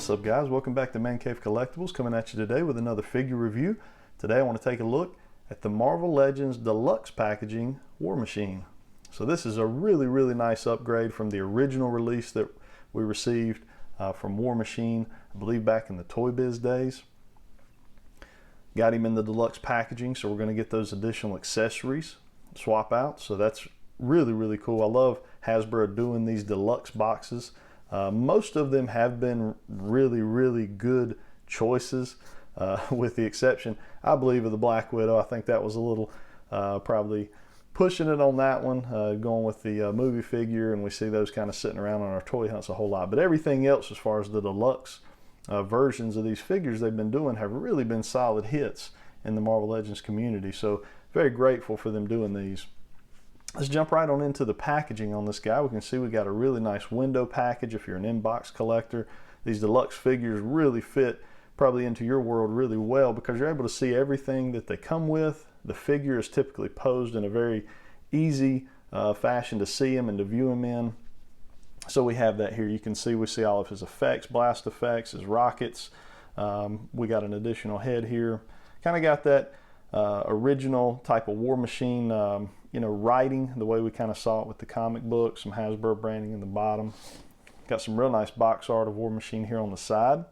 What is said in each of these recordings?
What's up, guys? Welcome back to Man Cave Collectibles, coming at you today with another figure review. Today I want to take a look at the Marvel Legends Deluxe Packaging War Machine. So this is a really nice upgrade from the original release that we received from War Machine, I believe back in the Toy Biz days. Got him in the deluxe packaging, so we're going to get those additional accessories swap out. So that's really cool. I love Hasbro doing these deluxe boxes. Most of them have been really good choices, with the exception, I believe, of the Black Widow. I think that was a little probably pushing it on that one, going with the movie figure, and we see those kind of sitting around on our toy hunts a whole lot. But everything else, as far as the deluxe versions of these figures they've been doing, have really been solid hits in the Marvel Legends community. So very grateful for them doing these. Let's jump right on into the packaging on this guy. We can see we got a really nice window package if you're an inbox collector. These deluxe figures really fit probably into your world really well because you're able to see everything that they come with. The figure is typically posed in a very easy fashion to see him and to view him in. So we have that here. You can see we see all of his effects, blast effects, his rockets. We got an additional head here. Kind of got that original type of War Machine writing, the way we kind of saw it with the comic book, some Hasbro branding in the bottom. Got some real nice box art of War Machine here on the side.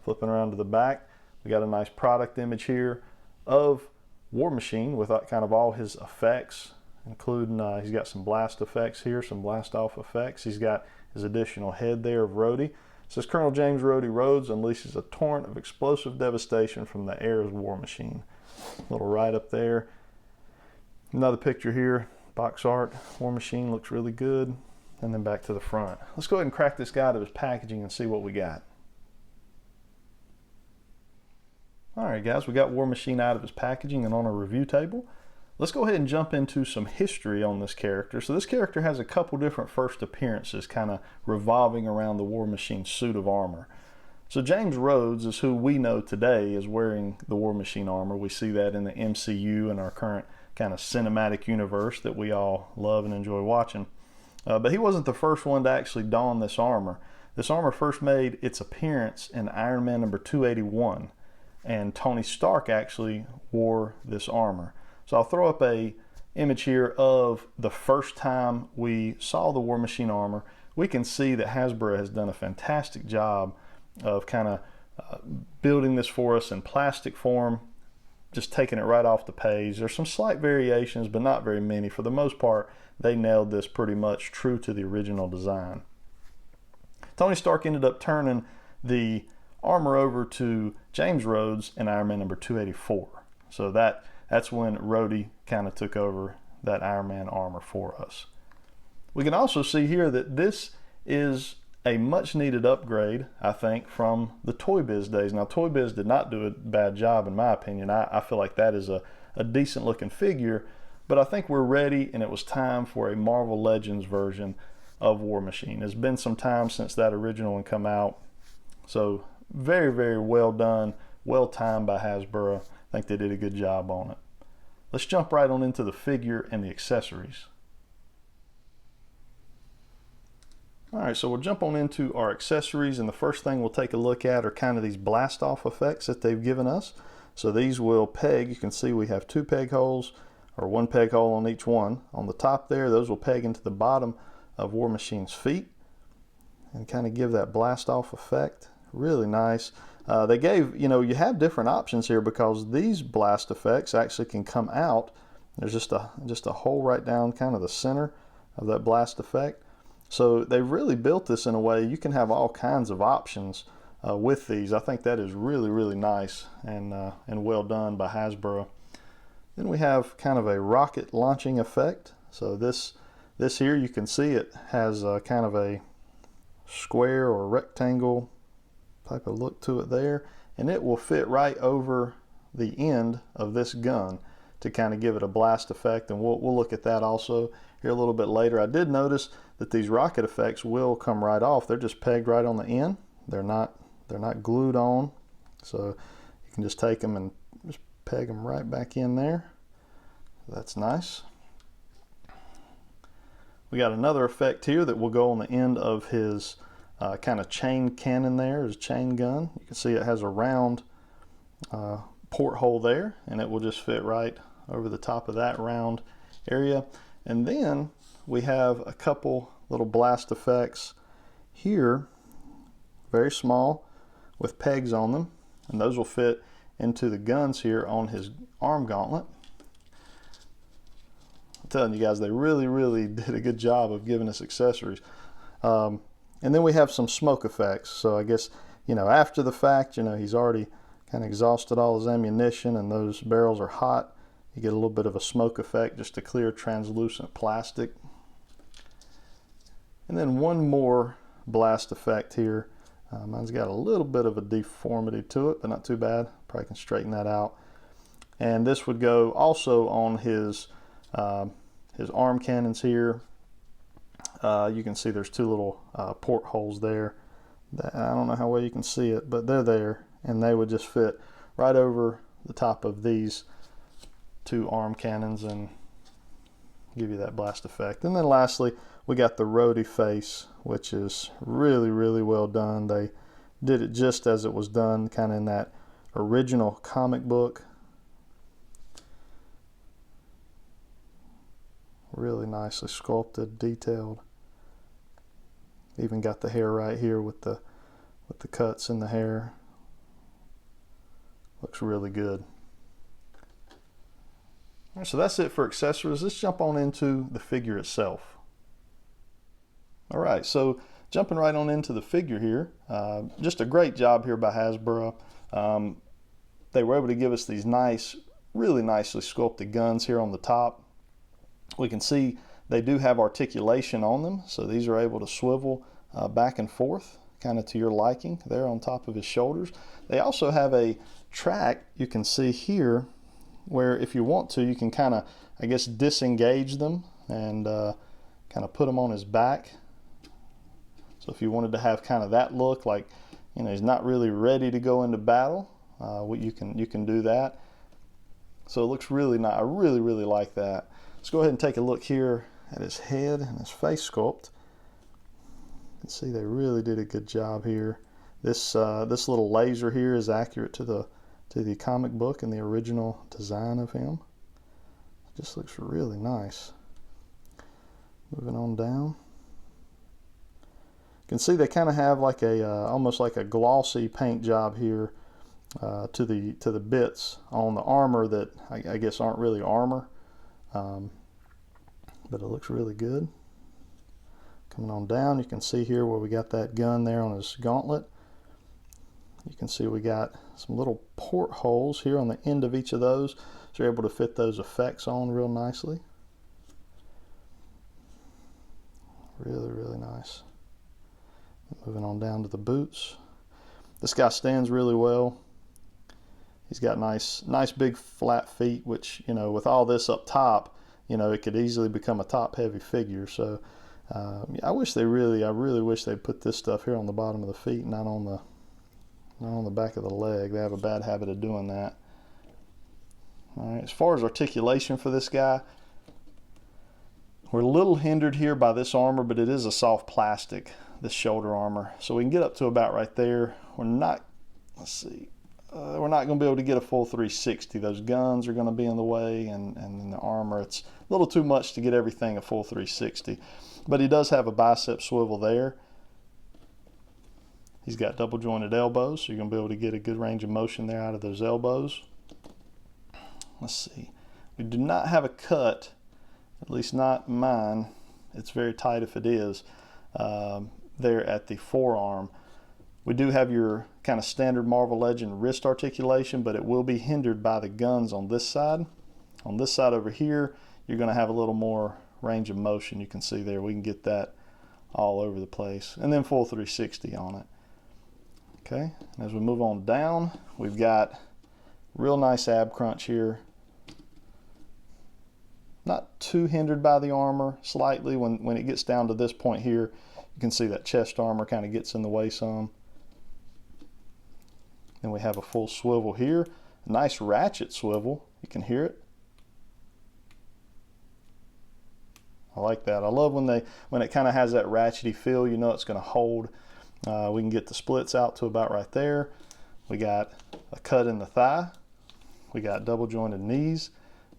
Flipping around to the back, we got a nice product image here of War Machine with kind of all his effects, including he's got some blast effects here, some blast off effects. He's got his additional head there of Rhodey. It says Colonel James Rhodey Rhodes unleashes a torrent of explosive devastation from the air as War Machine. Little right up there. Another picture here, box art, War Machine looks really good. And then back to the front. Let's go ahead and crack this guy out of his packaging and see what we got. Alright guys, we got War Machine out of his packaging and on a review table. Let's go ahead and jump into some history on this character. So this character has a couple different first appearances kind of revolving around the War Machine suit of armor. So James Rhodes is who we know today is wearing the War Machine armor. We see that in the MCU and our current kind of cinematic universe that we all love and enjoy watching. But he wasn't the first one to actually don this armor. This armor first made its appearance in Iron Man number 281, and Tony Stark actually wore this armor. So I'll throw up a image here of the first time we saw the War Machine armor. We can see that Hasbro has done a fantastic job of kind of building this for us in plastic form, just taking it right off the page. There's some slight variations, but not very many. For the most part, they nailed this pretty much true to the original design. Tony Stark ended up turning the armor over to James Rhodes in Iron Man number 284. So that's when Rhodey kind of took over that Iron Man armor for us. We can also see here that this is a much needed upgrade, I think, from the Toy Biz days. Now, Toy Biz did not do a bad job, in my opinion. I feel like that is a decent looking figure, but I think we're ready and it was time for a Marvel Legends version of War Machine. It's been some time since that original one come out. So very well done, well timed by Hasbro. I think they did a good job on it. Let's jump right on into the figure and the accessories. Alright, so we'll jump on into our accessories, and the first thing we'll take a look at are kind of these blast off effects that they've given us. So these will peg. You can see we have two peg holes, or one peg hole on each one. On the top there, those will peg into the bottom of War Machine's feet and kind of give that blast off effect. Really nice. They gave, you have different options here because these blast effects actually can come out. There's just a hole right down kind of the center of that blast effect. So they've really built this in a way you can have all kinds of options with these. I think that is really nice and well done by Hasbro. Then we have kind of a rocket launching effect. So this here, you can see it has kind of a square or rectangle type of look to it there, and it will fit right over the end of this gun to kind of give it a blast effect, and we'll look at that also here a little bit later. I did notice that these rocket effects will come right off. They're just pegged right on the end. They're not glued on, so you can just take them and just peg them right back in there. That's nice. We got another effect here that will go on the end of his kind of chain cannon there, is a chain gun. You can see it has a round porthole there, and it will just fit right over the top of that round area. And then we have a couple little blast effects here, very small, with pegs on them, and those will fit into the guns here on his arm gauntlet. I'm telling you guys, they really did a good job of giving us accessories. And then we have some smoke effects. So I guess, you know, after the fact, you know, he's already kind of exhausted all his ammunition and those barrels are hot. You get a little bit of a smoke effect, just a clear translucent plastic. And then one more blast effect here. Mine's got a little bit of a deformity to it, but not too bad. Probably can straighten that out. And this would go also on his arm cannons here. You can see there's two little portholes there. I don't know how well you can see it, but they're there, and they would just fit right over the top of these two arm cannons and give you that blast effect. And then lastly, we got the roadie face, which is really well done. They did it just as it was done, kind of in that original comic book. Really nicely sculpted, detailed. Even got the hair right here with the cuts in the hair. Looks really good. All right, so that's it for accessories. Let's jump on into the figure itself. All right, so jumping right on into the figure here. Just a great job here by Hasbro. They were able to give us these nice, really nicely sculpted guns here on the top. We can see they do have articulation on them, so these are able to swivel back and forth, kind of to your liking there on top of his shoulders. They also have a track you can see here where if you want to, you can kind of, I guess, disengage them and kind of put them on his back. So if you wanted to have kind of that look, like, you know, he's not really ready to go into battle, you can do that. So it looks really nice. I really like that. Let's go ahead and take a look here at his head and his face sculpt. You can see they really did a good job here. This little laser here is accurate to the comic book and the original design of him. It just looks really nice. Moving on down. You can see they kind of have like a almost like a glossy paint job here to the bits on the armor that I guess aren't really armor. But it looks really good. Coming on down, you can see here where we got that gun there on his gauntlet. You can see we got some little portholes here on the end of each of those, so you're able to fit those effects on real nicely. Really nice. Moving on down to the boots. This guy stands really well. He's got nice big flat feet, which, you know, with all this up top, you know, it could easily become a top heavy figure. So I really wish they'd put this stuff here on the bottom of the feet, not on the back of the leg. They have a bad habit of doing that. All right, as far as articulation for this guy, we're a little hindered here by this armor, but it is a soft plastic, this shoulder armor. So we can get up to about right there. We're not, let's see, we're not going to be able to get a full 360. Those guns are going to be in the way, and the armor, it's a little too much to get everything a full 360. But he does have a bicep swivel there. He's got double jointed elbows, so you're going to be able to get a good range of motion there out of those elbows. Let's see. We do not have a cut, at least not mine. It's very tight if it is, there at the forearm. We do have your kind of standard Marvel Legend wrist articulation, but it will be hindered by the guns on this side. On this side over here, you're going to have a little more range of motion. You can see there, we can get that all over the place. And then full 360 on it. Okay, and as we move on down, we've got real nice ab crunch here. Not too hindered by the armor, slightly. When it gets down to this point here, you can see that chest armor kind of gets in the way some. Then we have a full swivel here, a nice ratchet swivel. You can hear it. I like that. I love when it kind of has that ratchety feel. You know it's going to hold We can get the splits out to about right there. We got a cut in the thigh. We got double jointed knees.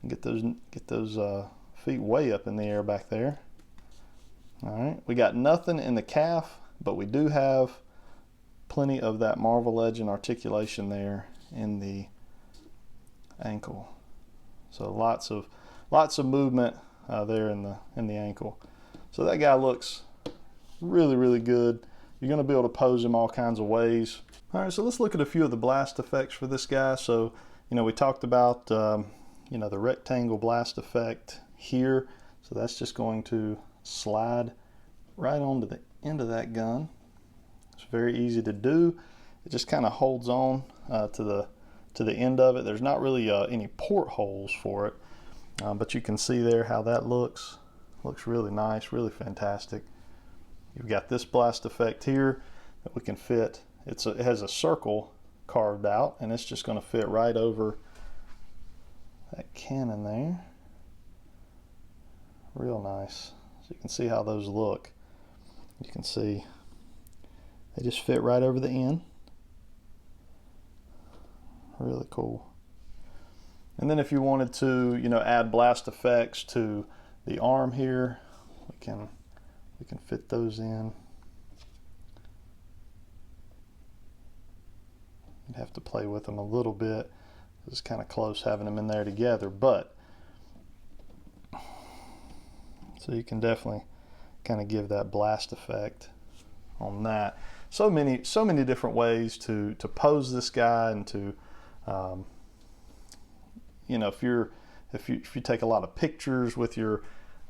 Get those feet way up in the air back there. All right, we got nothing in the calf, but we do have plenty of that Marvel Legend articulation there in the ankle. So lots of movement there in the ankle. So that guy looks really, really good. You're going to be able to pose him all kinds of ways. All right, so let's look at a few of the blast effects for this guy. So, we talked about, the rectangle blast effect here. So that's just going to slide right onto the end of that gun. It's very easy to do. It just kind of holds on to the end of it. There's not really any portholes for it, but you can see there how that looks. Looks really nice, really fantastic. You've got this blast effect here that we can fit. It has a circle carved out, and it's just going to fit right over that cannon there. Real nice. So you can see how those look. You can see they just fit right over the end. Really cool. And then if you wanted to, add blast effects to the arm here, we can fit those in. You'd have to play with them a little bit. It's kind of close having them in there together, but so you can definitely kind of give that blast effect on that. So many different ways to pose this guy, and to if you take a lot of pictures with your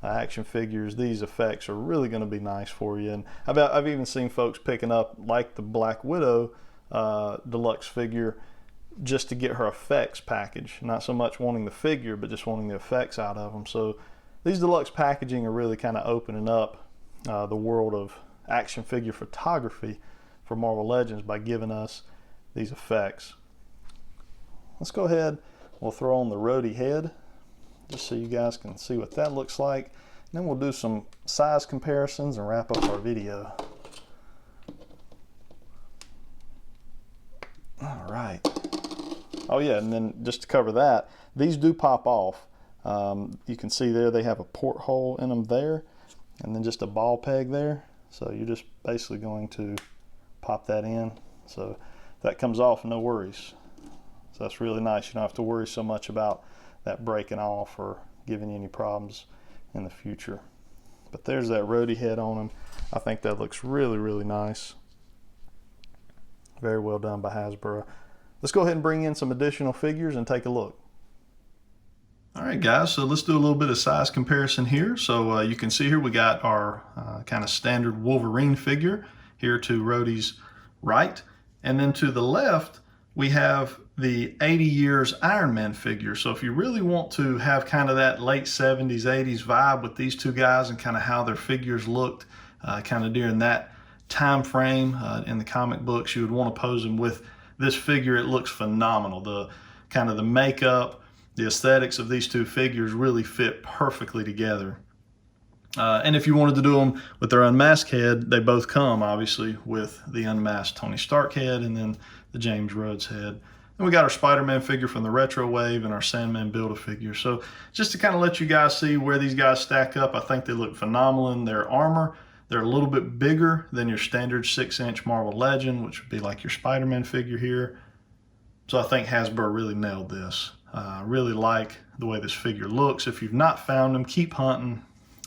action figures, these effects are really going to be nice for you. And I've even seen folks picking up, like the Black Widow deluxe figure, just to get her effects package, not so much wanting the figure, but just wanting the effects out of them. So these deluxe packaging are really kind of opening up the world of action figure photography for Marvel Legends by giving us these effects. Let's go ahead, we'll throw on the Rhodey head just so you guys can see what that looks like. And then we'll do some size comparisons and wrap up our video. All right. Oh yeah, and then just to cover that, these do pop off. You can see there they have a porthole in them there, and then just a ball peg there. So you're just basically going to pop that in. So if that comes off, no worries. So that's really nice. You don't have to worry so much about that breaking off or giving you any problems in the future. But there's that Rhodey head on them. I think that looks really, really nice. Very well done by Hasbro. Let's go ahead and bring in some additional figures and take a look. All right, guys, so let's do a little bit of size comparison here. So you can see here we got our kind of standard Wolverine figure here to Rhodey's right. And then to the left, we have the 80 years Iron Man figure. So if you really want to have kind of that late 70s, 80s vibe with these two guys and kind of how their figures looked kind of during that time frame in the comic books, you would want to pose them with this figure. It looks phenomenal. The kind of the makeup, the aesthetics of these two figures really fit perfectly together. And if you wanted to do them with their unmasked head, they both come obviously with the unmasked Tony Stark head and then the James Rhodes head. And we got our Spider-Man figure from the Retro Wave and our Sandman Build-A-Figure. So just to kind of let you guys see where these guys stack up, I think they look phenomenal in their armor. They're a little bit bigger than your standard 6-inch Marvel Legend, which would be like your Spider-Man figure here. So I think Hasbro really nailed this. I really like the way this figure looks. If you've not found him, keep hunting.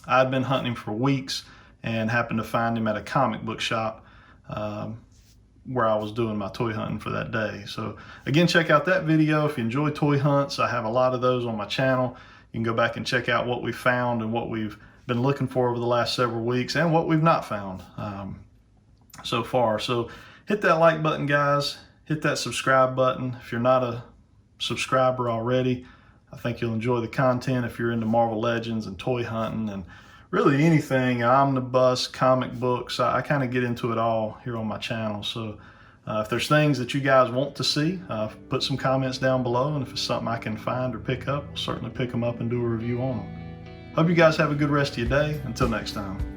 I'd been hunting him for weeks and happened to find him at a comic book shop where I was doing my toy hunting for that day. So again, check out that video if you enjoy toy hunts. I have a lot of those on my channel. You can go back and check out what we found and what we've been looking for over the last several weeks and what we've not found so far. So hit that like button, guys. Hit that subscribe button. If you're not a subscriber already, I think you'll enjoy the content if you're into Marvel Legends and toy hunting and really anything, omnibus, comic books. I kind of get into it all here on my channel. So if there's things that you guys want to see, put some comments down below, and if it's something I can find or pick up, I'll certainly pick them up and do a review on them. Hope you guys have a good rest of your day. Until next time.